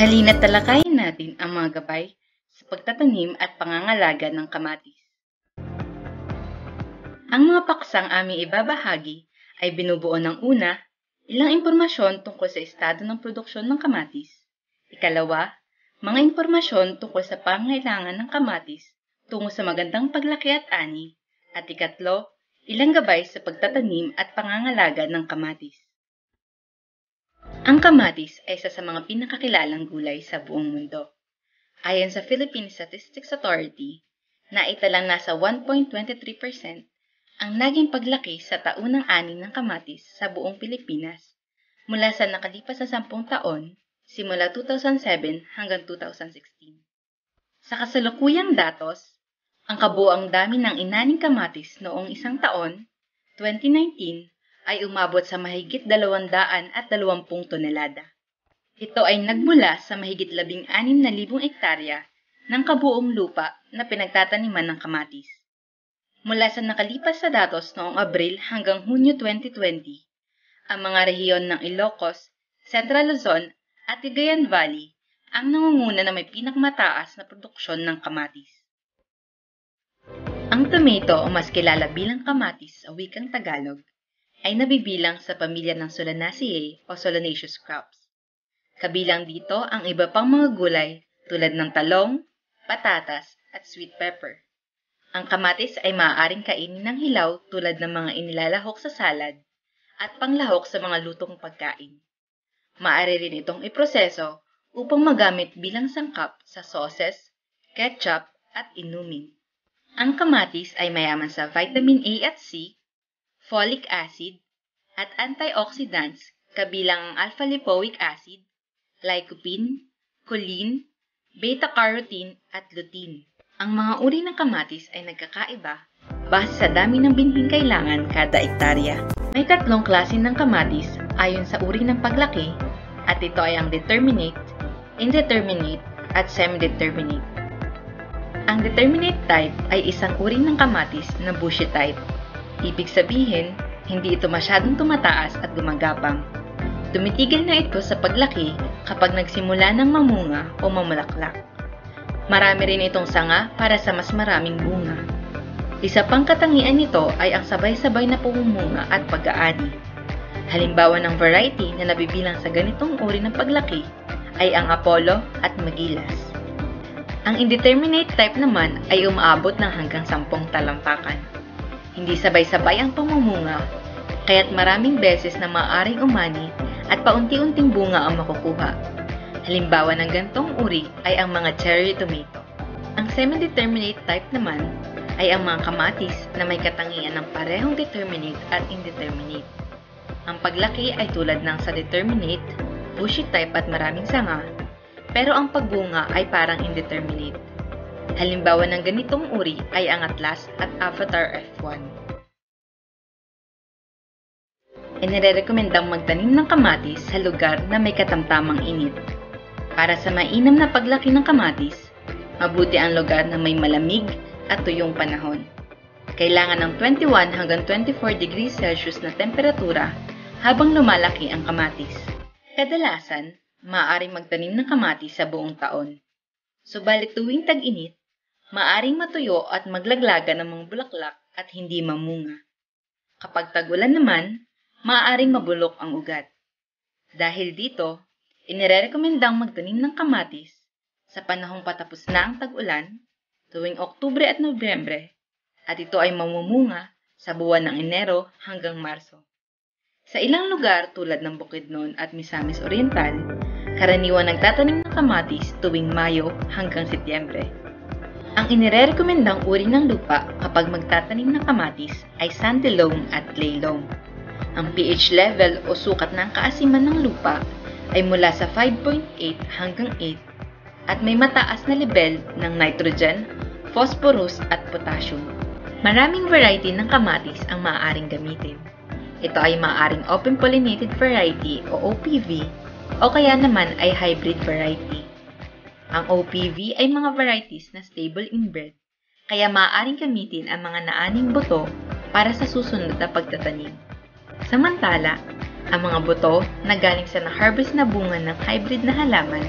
Halina't talakayin natin ang mga gabay sa pagtatanim at pangangalaga ng kamatis. Ang mga paksang aming ibabahagi ay binubuo ng una, ilang impormasyon tungkol sa estado ng produksyon ng kamatis. Ikalawa, mga impormasyon tungkol sa pangangailangan ng kamatis tungo sa magandang paglaki at ani. At ikatlo, ilang gabay sa pagtatanim at pangangalaga ng kamatis. Ang kamatis ay isa sa mga pinakakilalang gulay sa buong mundo. Ayon sa Philippine Statistics Authority, naitalang nasa 1.23% ang naging paglaki sa taunang ani ng kamatis sa buong Pilipinas mula sa nakalipas na 10 taon, simula 2007 hanggang 2016. Sa kasalukuyang datos, ang kabuoang dami ng inaning kamatis noong isang taon, 2019, ay umabot sa mahigit 220 tonelada. Ito ay nagmula sa mahigit 16,000 ektarya ng kabuong lupa na pinagtataniman ng kamatis. Mula sa nakalipas sa datos noong Abril hanggang Hunyo 2020, ang mga rehiyon ng Ilocos, Central Luzon at Cagayan Valley ang nangunguna na may pinakamataas na produksyon ng kamatis. Ang tomato o mas kilala bilang kamatis sa wikang Tagalog ay nabibilang sa pamilya ng Solanaceae o Solanaceous crops. Kabilang dito ang iba pang mga gulay tulad ng talong, patatas at sweet pepper. Ang kamatis ay maaaring kainin ng hilaw tulad ng mga inilalahok sa salad at panglahok sa mga lutong pagkain. Maaari rin itong iproseso upang magamit bilang sangkap sa sauces, ketchup at inumin. Ang kamatis ay mayaman sa vitamin A at C, folic acid, at antioxidants kabilang ang alpha-lipoic acid, lycopene, choline, beta-carotene at lutein. Ang mga uri ng kamatis ay nagkakaiba base sa dami ng binhing kailangan kada ektarya. May 3 klase ng kamatis ayon sa uri ng paglaki at ito ay ang determinate, indeterminate at semi-determinate. Ang determinate type ay isang uri ng kamatis na bushy type. Ibig sabihin, hindi ito masyadong tumataas at gumagapang. Tumitigil na ito sa paglaki kapag nagsimula ng mamunga o mamulaklak. Marami rin itong sanga para sa mas maraming bunga. Isa pang katangian nito ay ang sabay-sabay na pumumunga at pag-aani. Halimbawa ng variety na nabibilang sa ganitong uri ng paglaki ay ang Apollo at Magilas. Ang indeterminate type naman ay umaabot ng hanggang 10 talampakan. Hindi sabay-sabay ang pamumunga, kaya't maraming beses na maaaring umani at paunti-unting bunga ang makukuha. Halimbawa ng gantong uri ay ang mga cherry tomato. Ang semi-determinate type naman ay ang mga kamatis na may katangian ng parehong determinate at indeterminate. Ang paglaki ay tulad ng sa determinate, bushy type at maraming sanga, pero ang pagbunga ay parang indeterminate. Halimbawa ng ganitong uri ay ang Atlas at Avatar F1. Inirekomendang magtanim ng kamatis sa lugar na may katamtamang init. Para sa mainam na paglaki ng kamatis, mabuti ang lugar na may malamig at tuyong panahon. Kailangan ng 21 hanggang 24 degrees Celsius na temperatura habang lumalaki ang kamatis. Kadalasan, maaaring magtanim ng kamatis sa buong taon. Subalit tuwing tag-init, maaaring matuyo at maglaglaga ng mga bulaklak at hindi mamunga. Kapag tag-ulan naman, maaaring mabulok ang ugat. Dahil dito, inirekomendang magtanim ng kamatis sa panahong patapos na ang tag-ulan, tuwing Oktubre at Nobyembre, at ito ay mamumunga sa buwan ng Enero hanggang Marso. Sa ilang lugar tulad ng Bukidnon at Misamis Oriental, karaniwan nagtatanim ng kamatis tuwing Mayo hanggang Setyembre. Ang inirekomendang uri ng lupa kapag magtatanim ng kamatis ay sandy loam at clay loam. Ang pH level o sukat ng kaasiman ng lupa ay mula sa 5.8 hanggang 8 at may mataas na level ng nitrogen, phosphorus at potassium. Maraming variety ng kamatis ang maaaring gamitin. Ito ay maaaring open pollinated variety o OPV o kaya naman ay hybrid variety. Ang OPV ay mga varieties na stable inbred, kaya maaaring gamitin ang mga naaning buto para sa susunod na pagtatanim. Samantala, ang mga buto na galing sa na-harvest na bunga ng hybrid na halaman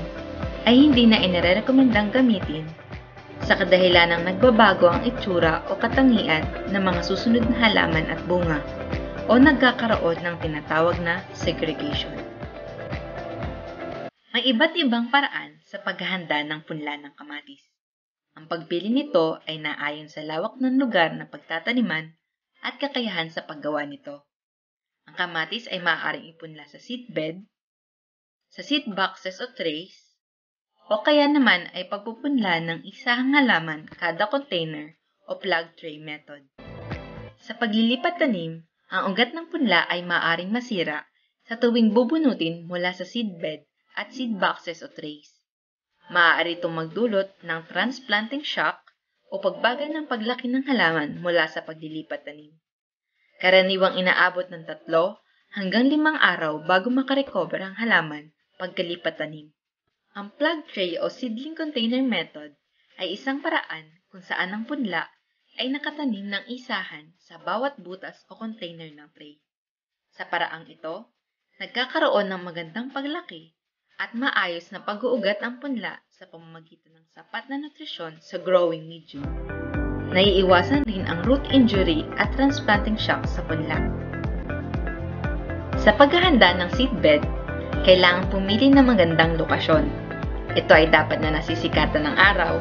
ay hindi na inirekomendang gamitin sa kadahilanang nagbabago ang itsura o katangian ng mga susunod na halaman at bunga o nagkakaroon ng tinatawag na segregation. May iba't ibang paraan sa paghahanda ng punla ng kamatis. Ang pagpili nito ay naayon sa lawak ng lugar na pagtataniman at kakayahan sa paggawa nito. Ang kamatis ay maaaring ipunla sa seedbed, sa seed boxes o trays, o kaya naman ay pagpupunla ng isang halaman kada container o plug tray method. Sa paglilipat tanim, ang ugat ng punla ay maaaring masira sa tuwing bubunutin mula sa seedbed at seed boxes o trays. Maaari itong magdulot ng transplanting shock o pagbagal ng paglaki ng halaman mula sa paglilipat tanim. Karaniwang inaabot ng 3 hanggang 5 araw bago makarecover ang halaman pagkalipat tanim. Ang plug tray o seedling container method ay isang paraan kung saan ang punla ay nakatanim ng isahan sa bawat butas o container ng tray. Sa paraang ito, nagkakaroon ng magandang paglaki at maayos na pag-uugat ang punla sa pamamagitan ng sapat na nutrisyon sa growing medium. Naiiwasan rin ang root injury at transplanting shock sa punla. Sa paghahanda ng seedbed, kailangang pumili ng magandang lokasyon. Ito ay dapat na nasisikatan ng araw,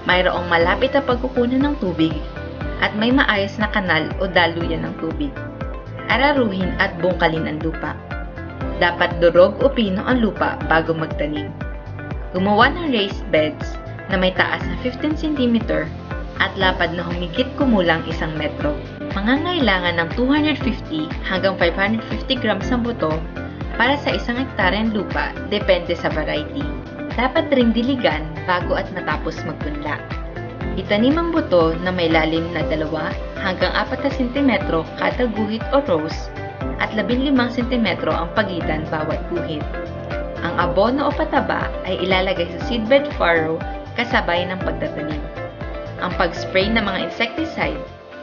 mayroong malapit na pagkukunan ng tubig, at may maayos na kanal o daluyan ng tubig. Araruhin at bungkalin ang lupa. Dapat durog o pino ang lupa bago magtanim. Gumawa ng raised beds na may taas na 15 cm at lapad na humigit kumulang 1 metro. Mangangailangan ng 250 hanggang 550 grams ng buto para sa 1 hektaryang lupa, depende sa variety. Dapat ring diligan bago at matapos magpunla. Itanim ang buto na may lalim na 2 hanggang 4 cm kada guhit o rows at 15 cm ang pagitan bawat guhit. Ang abono o pataba ay ilalagay sa seedbed furrow kasabay ng pagtatanim. Ang pag-spray ng mga insecticide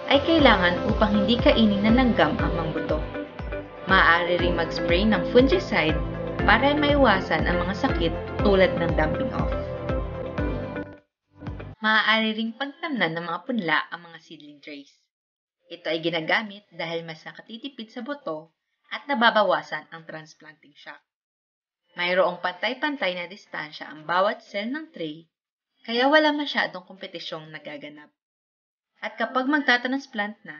ay kailangan upang hindi kainin ng langgam ang mga buto. Maaari ring mag-spray ng fungicide para maiwasan ang mga sakit tulad ng dumping off. Maaari ring pagtamnan ng mga punla ang mga seedling trays. Ito ay ginagamit dahil mas nakatitipid sa buto at nababawasan ang transplanting shock. Mayroong pantay-pantay na distansya ang bawat cell ng tray, kaya wala masyadong kompetisyong nagaganap. At kapag magtatransplant na,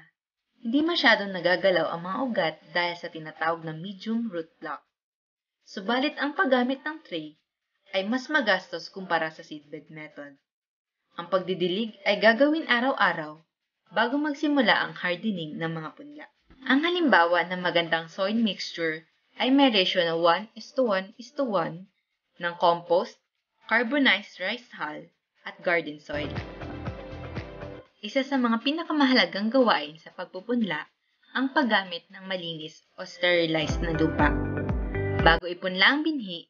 hindi masyadong nagagalaw ang mga ugat dahil sa tinatawag na medium root block. Subalit ang paggamit ng tray ay mas magastos kumpara sa seedbed method. Ang pagdidilig ay gagawin araw-araw bago magsimula ang hardening ng mga punla. Ang halimbawa ng magandang soil mixture ay may ratio na 1:1:1 ng compost, carbonized rice hull, at garden soil. Isa sa mga pinakamahalagang gawain sa pagpupunla ang paggamit ng malinis o sterilized na lupa. Bago ipunla ang binhi,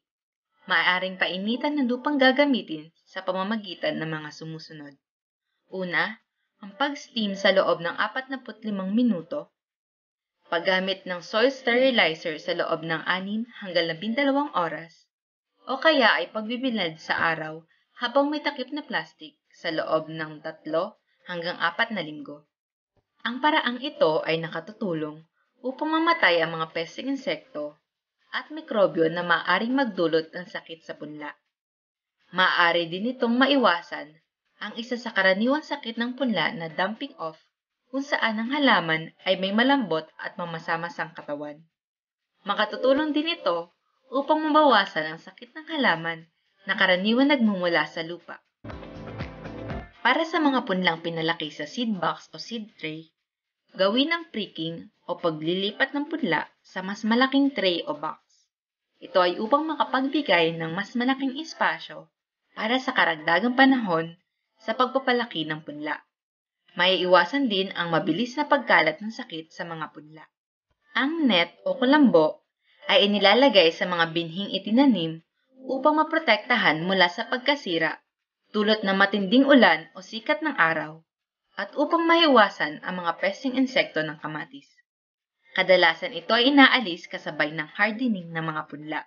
maaaring painitan ng lupang gagamitin sa pamamagitan ng mga sumusunod. Una, ang pag-steam sa loob ng 45 minuto, paggamit ng soil sterilizer sa loob ng 6 hanggang 12 oras, o kaya ay pagbibilad sa araw habang may takip na plastic sa loob ng 3 hanggang 4 na linggo. Ang paraang ito ay nakatutulong upang mamatay ang mga pesteng insekto at mikrobyo na maaaring magdulot ng sakit sa punla. Maaari din itong maiwasan ang isa sa karaniwang sakit ng punla na dumping off kung saan ang halaman ay may malambot at mamasa-masang katawan. Makatutulong din ito upang mabawasan ang sakit ng halaman na karaniwan nagmumula sa lupa. Para sa mga punlang pinalaki sa seed box o seed tray, gawin ang pricking o paglilipat ng punla sa mas malaking tray o box. Ito ay upang makapagbigay ng mas malaking espasyo para sa karagdagang panahon sa pagpapalaki ng punla. Maiiwasan din ang mabilis na pagkalat ng sakit sa mga punla. Ang net o kulambo ay inilalagay sa mga binhing itinanim upang maprotektahan mula sa pagkasira dulot ng matinding ulan o sikat ng araw at upang maiwasan ang mga pesteng insekto ng kamatis. Kadalasan ito ay inaalis kasabay ng hardening ng mga punla.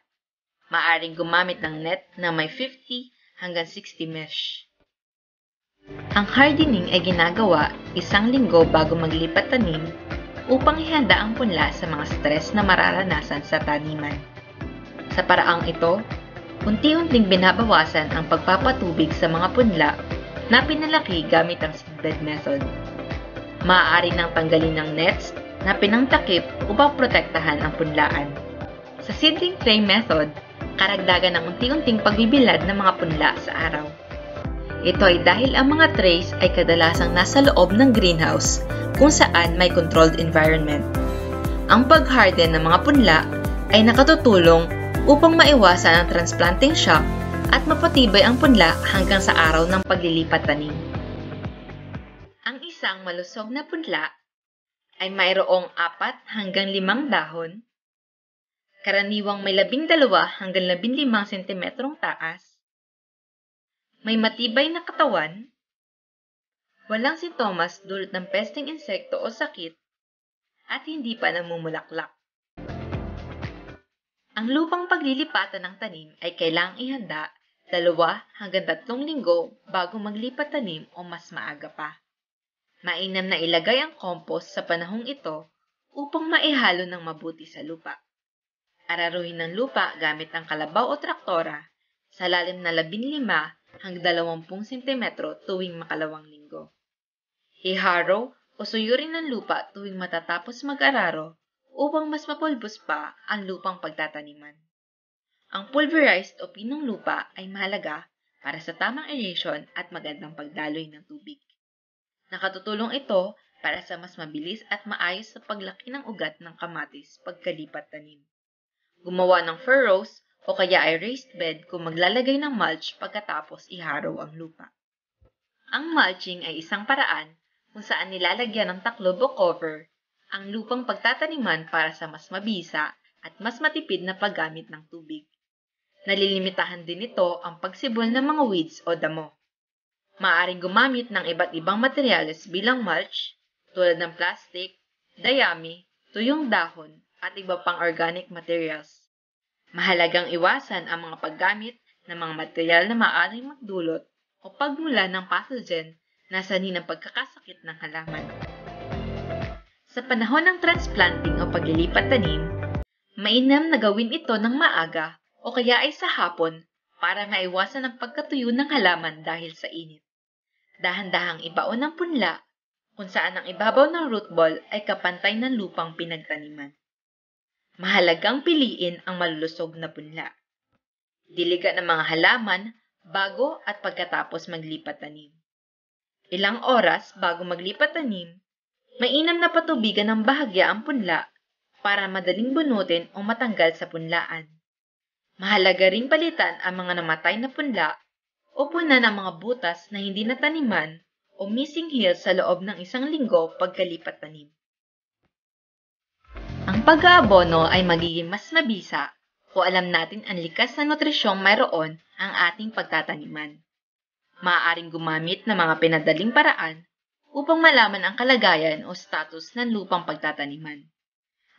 Maaring gumamit ng net na may 50 hanggang 60 mesh. Ang hardening ay ginagawa 1 linggo bago maglipat tanim upang ihanda ang punla sa mga stress na mararanasan sa taniman. Sa paraang ito, unti-unting binabawasan ang pagpapatubig sa mga punla na pinalaki gamit ang seedbed method. Maaari nang tanggalin ng nets na pinangtakip upang protektahan ang punlaan. Sa seedling tray method, karagdagan ng unti-unting pagbibilad ng mga punla sa araw. Ito ay dahil ang mga trays ay kadalasang nasa loob ng greenhouse kung saan may controlled environment. Ang pag-harden ng mga punla ay nakatutulong upang maiwasan ang transplanting shock at mapatibay ang punla hanggang sa araw ng paglilipat tanim. Ang isang malusog na punla ay mayroong 4 hanggang 5 dahon, karaniwang may 12 hanggang 15 sentimetrong taas, may matibay na katawan, walang sintomas dulot ng pesteng insekto o sakit, at hindi pa namumulaklak. Ang lupang paglilipatan ng tanim ay kailangang ihanda 2 hanggang 3 linggo bago maglipat tanim o mas maaga pa. Mainam na ilagay ang compost sa panahong ito upang maihalo ng mabuti sa lupa. Araruhin ng lupa gamit ang kalabaw o traktora sa lalim na 15 hanggang 20 cm tuwing makalawang linggo. Iharrow o suyurin ng lupa tuwing matatapos mag-araro upang mas mapulbos pa ang lupang pagtataniman. Ang pulverized o pinong lupa ay mahalaga para sa tamang aeration at magandang pagdaloy ng tubig. Nakatutulong ito para sa mas mabilis at maayos na paglaki ng ugat ng kamatis pagkalipat tanim. Gumawa ng furrows o kaya ay raised bed kung maglalagay ng mulch pagkatapos iharrow ang lupa. Ang mulching ay isang paraan kung saan nilalagyan ng taklob o cover ang lupang pagtataniman para sa mas mabisa at mas matipid na paggamit ng tubig. Nalilimitahan din ito ang pagsibol ng mga weeds o damo. Maaaring gumamit ng iba't ibang materyales bilang mulch tulad ng plastic, dayami, tuyong dahon at iba pang organic materials. Mahalagang iwasan ang mga paggamit ng mga material na maaaring magdulot o pagmula ng pathogen na sanhi ng pagkakasakit ng halaman. Sa panahon ng transplanting o paglilipat tanim, mainam na gawin ito ng maaga o kaya ay sa hapon para maiwasan ang pagkatuyo ng halaman dahil sa init. Dahan-dahang ibaon ng punla kung saan ang ibabaw ng root ball ay kapantay ng lupang pinagtaniman. Mahalagang piliin ang malulusog na punla. Diligan ng mga halaman bago at pagkatapos maglipat tanim. Ilang oras bago maglipat tanim, mainam na patubigan ng bahagya ang punla para madaling bunutin o matanggal sa punlaan. Mahalaga ring palitan ang mga namatay na punla o punan ang mga butas na hindi nataniman o missing hills sa loob ng 1 linggo pagkalipat tanim. Ang pag-aabono ay magiging mas mabisa kung alam natin ang likas na nutrisyong mayroon ang ating pagtataniman. Maaaring gumamit ng mga pinadaling paraan upang malaman ang kalagayan o status ng lupang pagtataniman.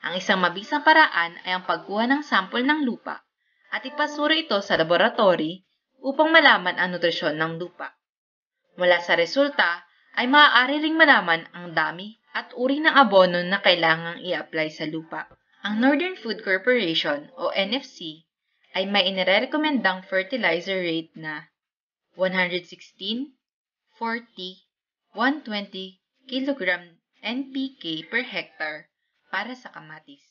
Ang isang mabisang paraan ay ang pagkuha ng sample ng lupa at ipasuro ito sa laboratory upang malaman ang nutrisyon ng lupa. Mula sa resulta ay maaari ring malaman ang dami at uri ng abono na kailangang i-apply sa lupa. Ang Northern Food Corporation o NFC ay may inirekomendang fertilizer rate na 116, 40, 120 kg NPK per hectare para sa kamatis.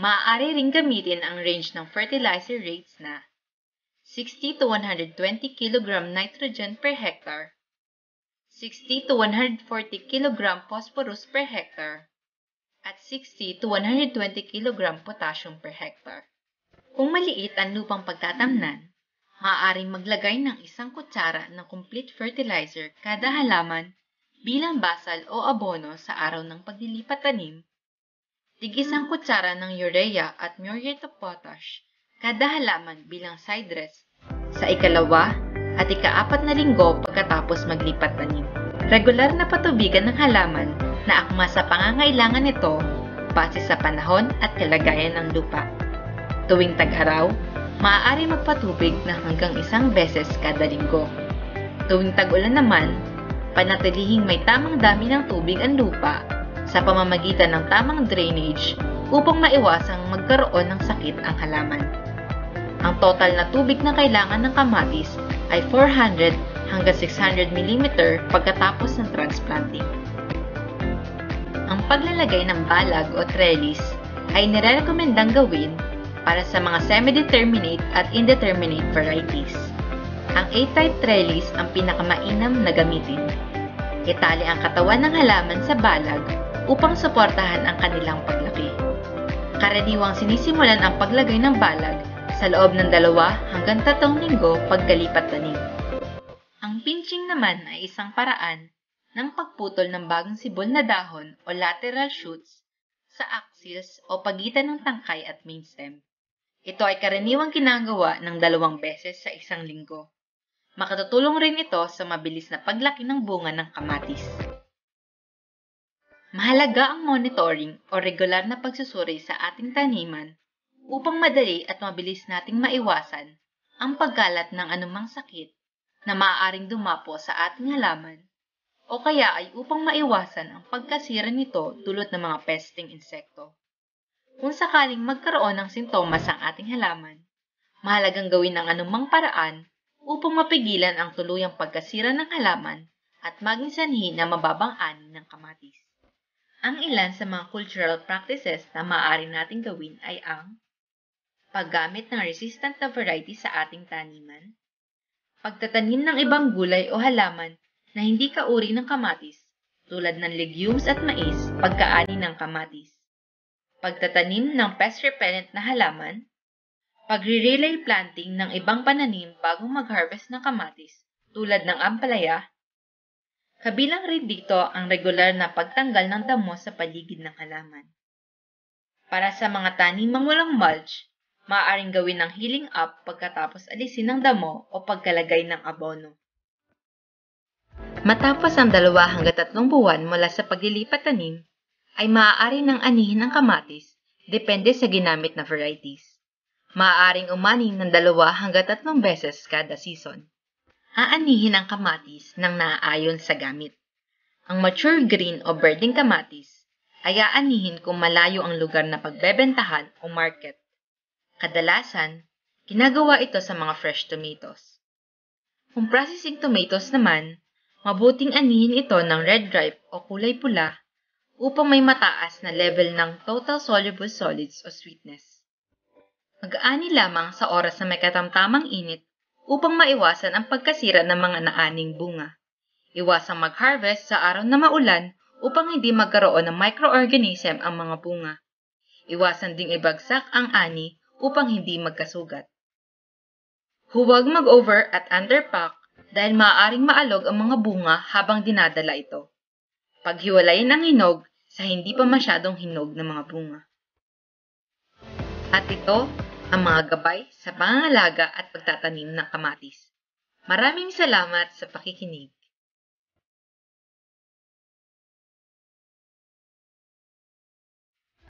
Maaari ring gamitin ang range ng fertilizer rates na 60 to 120 kg nitrogen per hectare, 60 to 140 kg phosphorus per hectare, at 60 to 120 kg potassium per hectare. Kung maliit ang lupang pagtatamnan, maaaring maglagay ng 1 kutsara ng complete fertilizer kada halaman bilang basal o abono sa araw ng paglilipat tanim, tig 1 kutsara ng urea at muriate of potash kada halaman bilang side dress sa ikalawa at ika-4 na linggo pagkatapos maglipat tanim. Regular na patubigan ng halaman na akma sa pangangailangan nito base sa panahon at kalagayan ng lupa. Tuwing tag-araw, maaari magpatubig na hanggang 1 beses kada linggo. Tuwing tag-ulan naman, panatilihing may tamang dami ng tubig ang lupa sa pamamagitan ng tamang drainage upang maiwasang magkaroon ng sakit ang halaman. Ang total na tubig na kailangan ng kamatis ay 400 hanggang 600 mm pagkatapos ng transplanting. Ang paglalagay ng balag o trellis ay nirekomendang gawin para sa mga semi-determinate at indeterminate varieties. Ang A-type trellis ang pinakamainam na gamitin. Itali ang katawan ng halaman sa balag upang suportahan ang kanilang paglaki. Karaniwang sinisimulan ang paglagay ng balag sa loob ng 2 hanggang 3 linggo pagkalipat tanim. Ang pinching naman ay isang paraan ng pagputol ng bagong sibol na dahon o lateral shoots sa axils o pagitan ng tangkay at main stem. Ito ay karaniwang ginagawa ng 2 beses sa isang linggo. Makatutulong rin ito sa mabilis na paglaki ng bunga ng kamatis. Mahalaga ang monitoring o regular na pagsusuri sa ating taniman upang madali at mabilis nating maiwasan ang pagkalat ng anumang sakit na maaaring dumapo sa ating halaman o kaya ay upang maiwasan ang pagkasira nito dulot ng mga pesting insekto. Kung sakaling magkaroon ng sintomas ang ating halaman, mahalagang gawin ang anumang paraan upang mapigilan ang tuluyang pagkasira ng halaman at maging sanhi na mababang ani ng kamatis. Ang ilan sa mga cultural practices na maaari nating gawin ay ang paggamit ng resistant na variety sa ating taniman, pagtatanim ng ibang gulay o halaman na hindi kauri ng kamatis tulad ng legumes at mais pagkaani ng kamatis, pagtatanim ng pest repellent na halaman, pagre-relay planting ng ibang pananim bago mag-harvest ng kamatis tulad ng ampalaya. Kabilang rin dito ang regular na pagtanggal ng damo sa paligid ng halaman. Para sa mga tanimang walang mulch, maaaring gawin ng healing up pagkatapos alisin ng damo o pagkalagay ng abono. Matapos ang 2 hanggang 3 buwan mula sa paglilipat tanim, ay maaari nang anihin ang kamatis depende sa ginamit na varieties. Maaaring umanin ng 2 hanggang 3 beses kada season. Aanihin ang kamatis ng naaayon sa gamit. Ang mature green o birding kamatis ay aanihin kung malayo ang lugar na pagbebentahan o market. Kadalasan, ginagawa ito sa mga fresh tomatoes. Kung processing tomatoes naman, mabuting anihin ito ng red ripe o kulay pula upang may mataas na level ng total soluble solids o sweetness. Mag-aani lamang sa oras na may katamtamang init upang maiwasan ang pagkasira ng mga naaning bunga. Iwasang mag-harvest sa araw na maulan upang hindi magkaroon ng microorganism ang mga bunga. Iwasan ding ibagsak ang ani upang hindi magkasugat. Huwag mag-over at underpack dahil maaaring maalog ang mga bunga habang dinadala ito. Paghiwalayin ang hinog sa hindi pa masyadong hinog na mga bunga. At ito ang mga gabay sa pangangalaga at pagtatanim ng kamatis. Maraming salamat sa pakikinig.